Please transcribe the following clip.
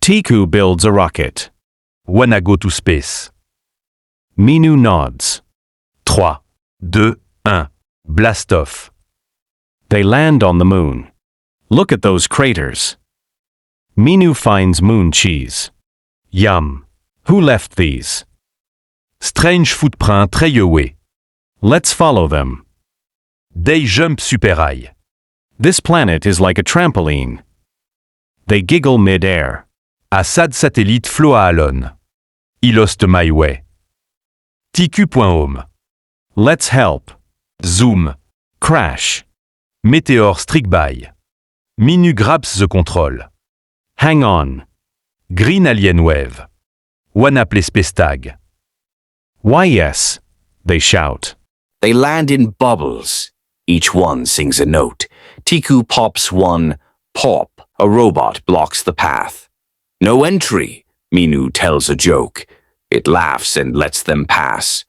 Tiku builds a rocket. Wanna go to space. Minu nods. 3, 2, 1. Blast off. They land on the moon. Look at those craters. Minu finds moon cheese. Yum. Who left these? Strange footprint railway. Let's follow them. They jump super high. This planet is like a trampoline. They giggle mid-air. A sad satellite flow à Alon. He lost my way. Tiku.home. Let's help. Zoom. Crash. Meteor strike by. Minu grabs the control. Hang on. Green alien wave. Wanna play space tag. Why yes, they shout. They land in bubbles. Each one sings a note. Tiku pops one. Pop. A robot blocks the path. No entry, Minu tells a joke. It laughs and lets them pass.